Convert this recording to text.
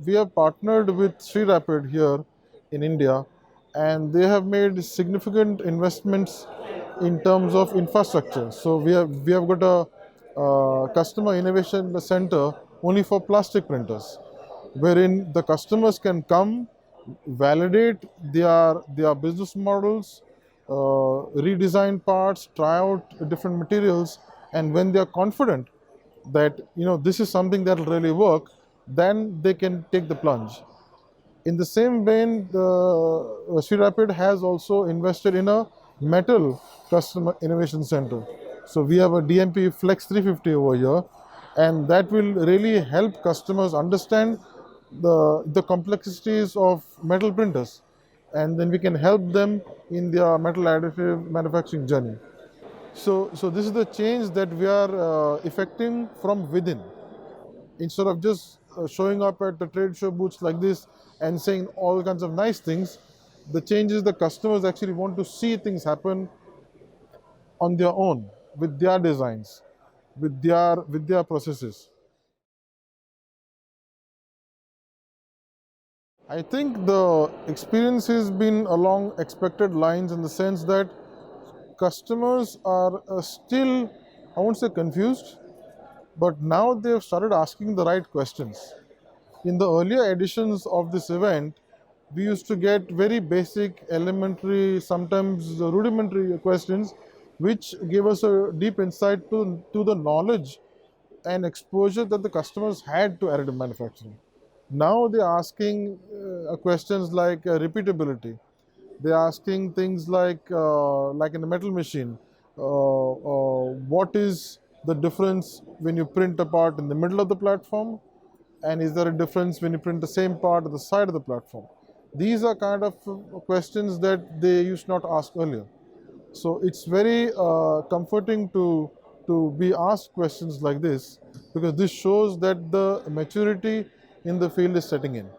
we have partnered with Sri Rapid here in India, and they have made significant investments in terms of infrastructure. So we have got a customer innovation center only for plastic printers, wherein the customers can come, validate their business models, redesign parts, try out different materials, and when they are confident that this is something that will really work, then they can take the plunge. In the same vein, the Sri Rapid has also invested in a metal customer innovation center. So we have a DMP Flex 350 over here, and that will really help customers understand the complexities of metal printers, and then we can help them in their metal additive manufacturing journey. So this is the change that we are effecting from within. Instead of just showing up at the trade show booths like this and saying all kinds of nice things, the change is the customers actually want to see things happen on their own, with their designs, with their processes. I think the experience has been along expected lines, in the sense that customers are still, I won't say confused, but now they've started asking the right questions. In the earlier editions of this event, we used to get very basic, elementary, sometimes rudimentary questions, which gave us a deep insight to the knowledge and exposure that the customers had to additive manufacturing. Now they're asking questions like repeatability. They're asking things like in a metal machine, what is the difference when you print a part in the middle of the platform, and is there a difference when you print the same part at the side of the platform? These are kind of questions that they used not ask earlier. So it's very comforting to be asked questions like this, because this shows that the maturity in the field is setting in.